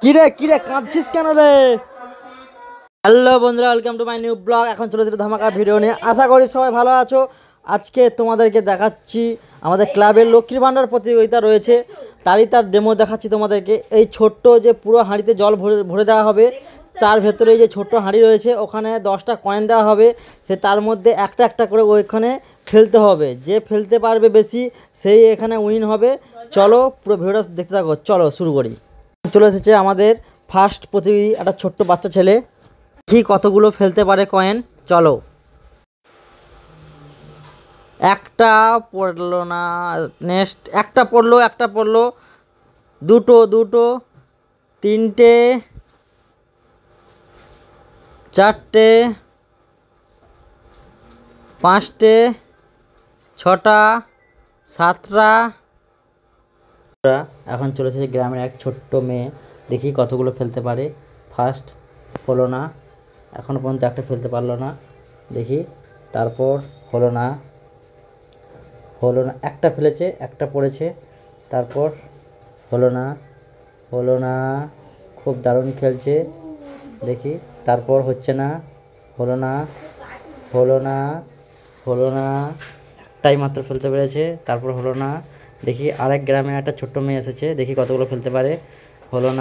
কিরে কাঁদছিস কেন রে? হ্যালো বন্ধুরা, welcome to my new blog. এখন চলে যেতে ধামাকা ভিডিও নিয়ে। আশা করি সবাই ভালো আছো। আজকে তোমাদেরকে দেখাচ্ছি আমাদের ক্লাবের লক্ষ্মীর ভাণ্ডার প্রতিযোগিতা রয়েছে, তার ডেমো দেখাচ্ছি তোমাদেরকে। এই ছোট্ট যে পুরো হাঁড়িতে জল ভরে দেওয়া হবে, তার ভেতরে যে ছোট্ট হাঁড়ি রয়েছে ওখানে 10টা কয়েন দেওয়া হবে। সে তার মধ্যে একটা একটা করে ওইখানে ফেলতে হবে। যে ফেলতে পারবে বেশি সেই এখানে উইন হবে। চলো পুরো ভিডিওটা দেখতে থাকো। চলো শুরু করি। চলে এসেছে আমাদের ফার্স্ট প্রতিযোগী, একটা ছোট্ট বাচ্চা ছেলে। কি কতগুলো ফেলতে পারে কয়েন। চলো। একটা পড়লো না, নেক্সট একটা পড়লো, দুটো, তিনটে, চারটে, পাঁচটে, ছটা, সাতটা। এখন চলে এসেছে গ্রামের এক ছোট্ট মেয়ে। দেখি কতগুলো ফেলতে পারে। ফার্স্ট হলো না, এখনও পর্যন্ত একটা ফেলতে পারলো না। দেখি, তারপর হলো না, একটা ফেলেছে, একটা পড়েছে, তারপর হলো না, খুব দারুণ খেলছে। দেখি, তারপর হচ্ছে না, হলো না, একটাই মাত্র ফেলতে পেরেছে, তারপর হলো না। দেখি আরেক গ্রামে একটা ছোট্ট মেয়ে এসেছে, দেখি কতগুলো ফেলতে পারে। হলো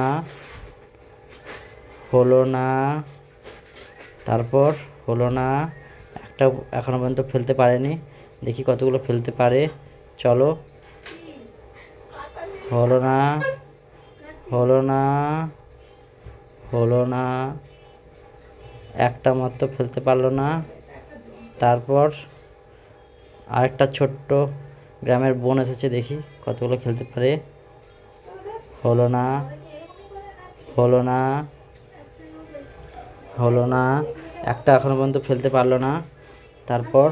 না, তারপর হলো না, একটা এখনও পর্যন্ত ফেলতে পারেনি। দেখি কতগুলো ফেলতে পারে। চলো। হলো না, একটা মাত্র ফেলতে পারলো না। তারপর আরেকটা ছোট্ট গ্রামের বোন এসেছে, দেখি কতগুলো খেলতে পারে। হলো না, একটা এখনো পর্যন্ত ফেলতে পারলো না। তারপর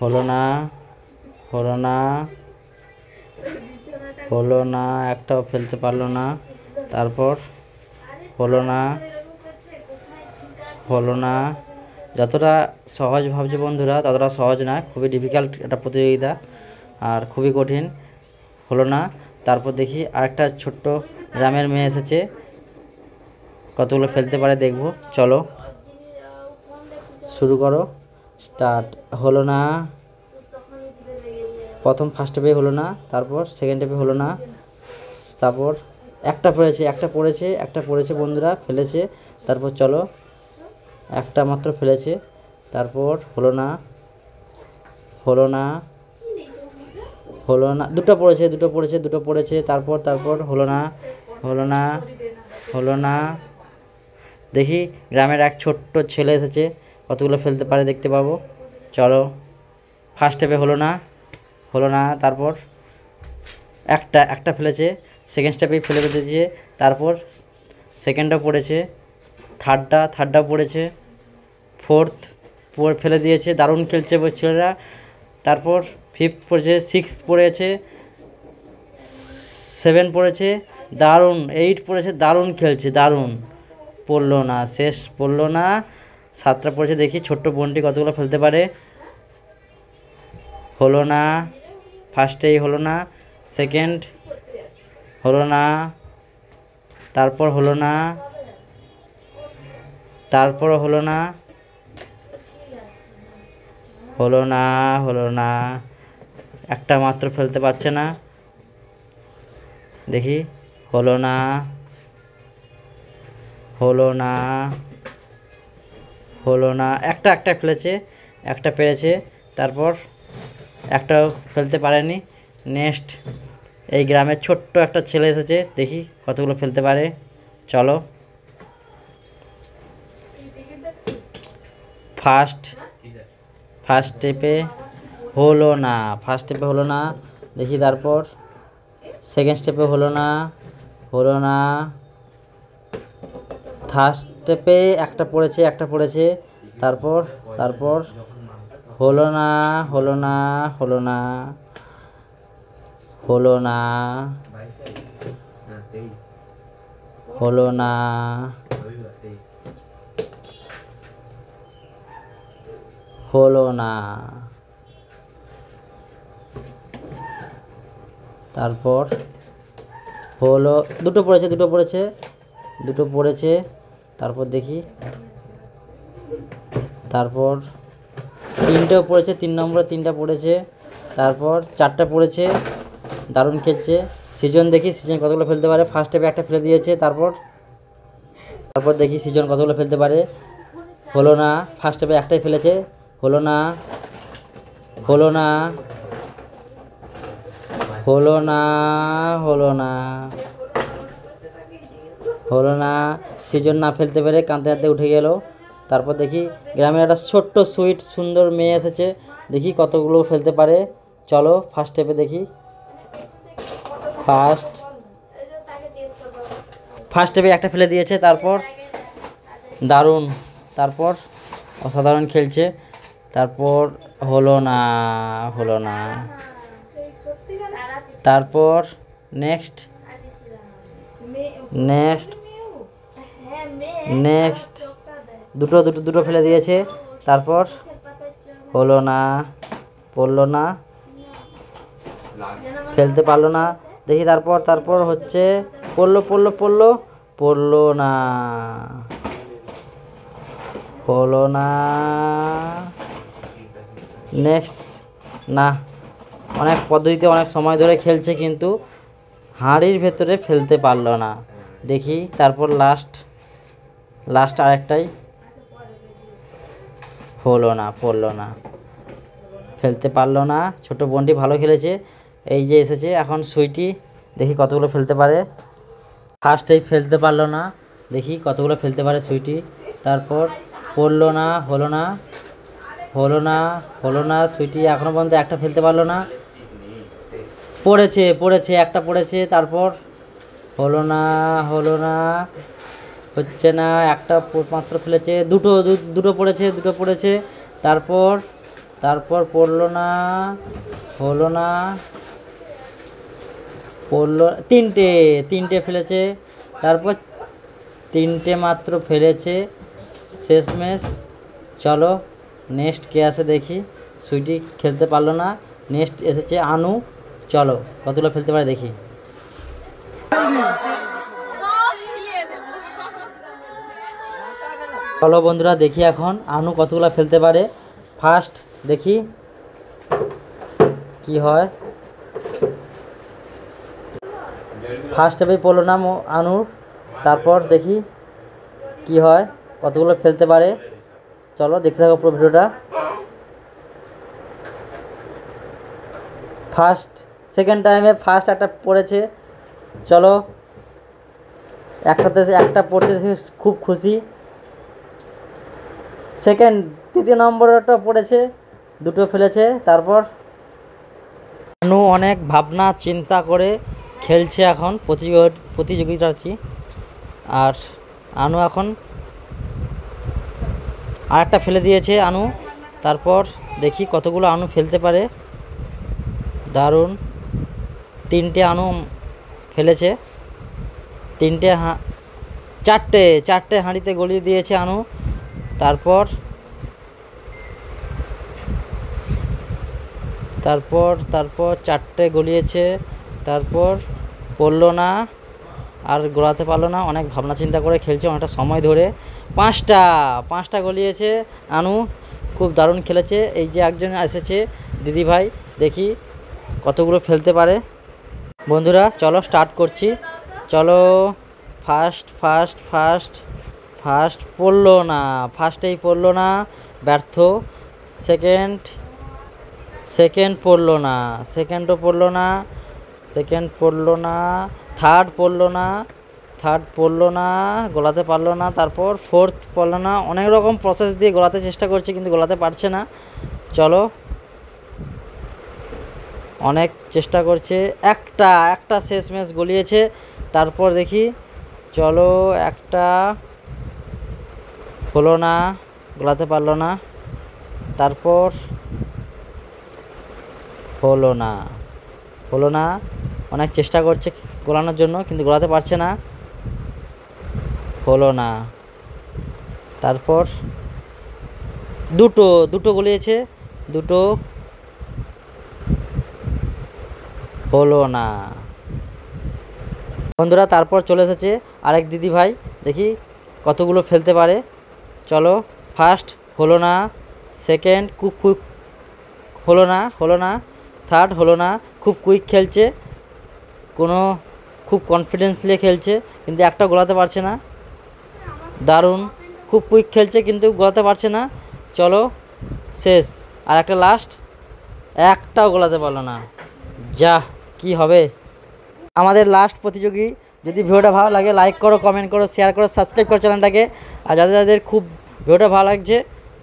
হলো না, একটাও ফেলতে পারলো না। তারপর হলো না। যতটা সহজ ভাবছে বন্ধুরা ততটা সহজ না, খুবই ডিফিকাল্ট একটা প্রতিযোগিতা আর খুবই কঠিন। হলো না। তারপর দেখি আরেকটা ছোট্ট গ্রামের মেয়ে এসেছে, কতগুলো ফেলতে পারে দেখব। চলো শুরু করো, স্টার্ট। হলো না, প্রথম ফার্স্ট স্টেপে হলো না, তারপর সেকেন্ড স্টেপে হলো না, তারপর একটা পড়েছে বন্ধুরা, ফেলেছে। তারপর চলো, একটা মাত্র ফেলেছে, তারপর হলো না, দুটো পড়েছে, তারপর হলো না। দেখি গ্রামের এক ছোট্ট ছেলে এসেছে, কতগুলো ফেলতে পারে দেখতে পাবো। চলো। ফার্স্ট স্টেপে হলো না, তারপর একটা ফেলেছে, সেকেন্ড স্টেপেই ফেলে দিয়েছে, তারপর সেকেন্ডটা পড়েছে, থার্ডটা পড়েছে, ফোর্থ ফেলে দিয়েছে। দারুণ খেলছে ছেলেরা। তারপর ফিফথ পড়েছে, সিক্স পড়েছে, 7 পড়েছে, দারুণ। 8 পড়েছে, দারুণ খেলছে, দারুণ। পড়লো না, শেষ পড়লো না। 7টা পড়েছে, দেখি ছোট্ট বোনটি কতগুলো ফেলতে পারে। হলো না, ফার্স্টেই হলো না, সেকেন্ড হলো না, তারপর হলো না, একটা মাত্র ফেলতে পারছে না। দেখি, হলো না, একটা ফেলেছে, একটা পেরেছে, তারপর একটাও ফেলতে পারেনি। নেক্সট এই গ্রামের ছোট্ট একটা ছেলে এসেছে, দেখি কতগুলো ফেলতে পারে। চলো। ফার্স্ট স্টেপে হলো না, দেখি তারপর সেকেন্ড স্টেপে হলো না, থার্ড স্টেপে একটা পড়েছে, তারপর হলো না, তারপর হলো, দুটো পড়েছে, দুটো পড়েছে, দুটো পড়েছে। তারপর দেখি, তারপর তিনটেও পড়েছে, 3 নম্বরে 3টা পড়েছে। তারপর 4টা পড়েছে, দারুণ খেলছে। সিজন দেখি সিজন কতগুলো ফেলতে পারে। ফার্স্ট স্টেপে একটা ফেলে দিয়েছে। তারপর তারপর দেখি সিজন কতগুলো ফেলতে পারে। হলো না, ফার্স্ট স্টেপে একটাই ফেলেছে, হলো না, হলো না, হলো না, হলো না, হলো না। সিজন না ফেলতে পেরে কাঁদতে কাঁদতে উঠে গেল। তারপর দেখি গ্রামের একটা ছোট্ট সুইট সুন্দর মেয়ে এসেছে, দেখি কতগুলো ফেলতে পারে। চলো ফার্স্ট স্টেপে দেখি। ফার্স্ট স্টেপে একটা ফেলে দিয়েছে। তারপর দারুণ, তারপর অসাধারণ খেলছে। তারপর হলো না, হলো না। তারপর নেক্সট, নেক্সট, নেক্সট, দুটো দুটো দুটো ফেলে দিয়েছে। তারপর হলো না, পড়লো না, ফেলতে পারলো না। দেখি তারপর, তারপর হচ্ছে পড়লো, পড়লো, পড়লো, পড়লো না, হলো না। নেক্সট, না। অনেক পদ্ধতিতে অনেক সময় ধরে খেলছে, কিন্তু হাঁড়ির ভেতরে ফেলতে পারলো না। দেখি তারপর লাস্ট আরেকটাই, হলো না, পড়লো না, ফেলতে পারলো না। ছোট বোনটি ভালো খেলেছে। এই যে এসেছে এখন সুইটি, দেখি কতগুলো ফেলতে পারে। ফার্স্টেই ফেলতে পারলো না, দেখি কতগুলো ফেলতে পারে সুইটি। তারপর পড়লো না, হলো না, হলো না, হলো না। সুইটি এখনও পর্যন্ত একটা ফেলতে পারলো না। পড়েছে, পড়েছে, একটা পড়েছে। তারপর হলো না, হলো না, হচ্ছে না। একটা মাত্র ফেলেছে, দুটো পড়েছে, দুটো পড়েছে। তারপর তারপর পড়লো না, হলো না, পড়লো, তিনটে ফেলেছে। তারপর 3টে মাত্র ফেলেছে, শেষমেশ। চলো নেক্সট কে আসে দেখি। সুইটি খেলতে পারলো না। নেক্সট এসেছে আনু, চলো কতগুলো ফেলতে পারে দেখি। চলো বন্ধুরা দেখি এখন আনু কতগুলো ফেলতে পারে। ফার্স্ট দেখি কি হয়। ফার্স্ট স্টেপেই পড়লো না আনুর। তারপর দেখি কি হয়, কতগুলো ফেলতে পারে। চলো দেখতে থাকো পুরো ভিডিওটা। সেকেন্ড টাইমে ফার্স্ট একটা পড়েছে। চলো একটা পড়তে খুব খুশি। তৃতীয় নম্বরটা পড়েছে, দুটো ফেলেছে। তারপর আনু অনেক ভাবনা চিন্তা করে খেলছে এখন প্রতিযোগিতাটি। আর আনু এখন আরেকটা ফেলে দিয়েছে আনু। তারপর দেখি কতগুলো আনু ফেলতে পারে। দারুণ, 3টে আনু ফেলেছে। চারটে হাঁড়িতে গলিয়ে দিয়েছে আনু। তারপর তারপর তারপর 4টে গলিয়েছে। তারপর পড়লো না, আর গলাতে পারলো না। অনেক ভাবনা চিন্তা করে খেলছে, অনেকটা সময় ধরে। 5টা গলিয়েছে আনু, খুব দারুণ খেলেছে। এই যে একজন এসেছে দিদিভাই, দেখি কতগুলো ফেলতে পারে। বন্ধুরা চলো স্টার্ট করছি। চলো ফার্স্ট পড়লো না, ফার্স্টেই পড়লো না, ব্যর্থ। সেকেন্ড পড়লো না, সেকেন্ডও পড়লো না, সেকেন্ড পড়লো না। থার্ড পড়লো না, গলাতে পারলো না। তারপর ফোর্থ পড়লো না। অনেক রকম প্রসেস দিয়ে গলাতে চেষ্টা করছে, কিন্তু গলাতে পারছে না। চলো অনেক চেষ্টা করছে, একটা শেষমেশ গলিয়েছে। তারপর দেখি, চলো একটা হলো না, গলাতে পারলো না। তারপর হলো না, অনেক চেষ্টা করছে গলানোর জন্য, কিন্তু গলাতে পারছে না, হলো না। তারপর দুটো গলিয়েছে, দুটো হলো না। বন্ধুরা তারপর চলে এসেছে আরেক দিদি ভাই, দেখি কতগুলো ফেলতে পারে। চলো, ফার্স্ট হলো না, সেকেন্ড খুব কুইক হলো না, থার্ড হলো না। খুব কুইক খেলছে, খুব কনফিডেন্স নিয়ে খেলছে, কিন্তু একটা গোলাতে পারছে না। দারুণ, খুব কুইক খেলছে কিন্তু গোলাতে পারছে না। চলো শেষ, আর একটা লাস্ট, একটাও গোলাতে পারলো না। যা, কি হবে। আমাদের লাস্ট প্রতিযোগী। যদি ভিডিওটা ভালো লাগে লাইক করো, কমেন্ট করো, শেয়ার করো, সাবস্ক্রাইব করো চ্যানেলটাকে। আর যাদের খুব ভিডিওটা ভালো লাগছে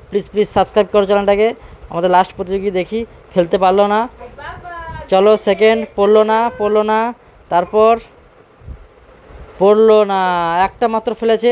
প্লিজ সাবস্ক্রাইব করো চ্যানেলটাকে। আমাদের লাস্ট প্রতিযোগী দেখি ফেলতে পারলো না। চলো সেকেন্ড, পড়লো না, তারপর পড়লো না, একটা মাত্র ফেলেছে।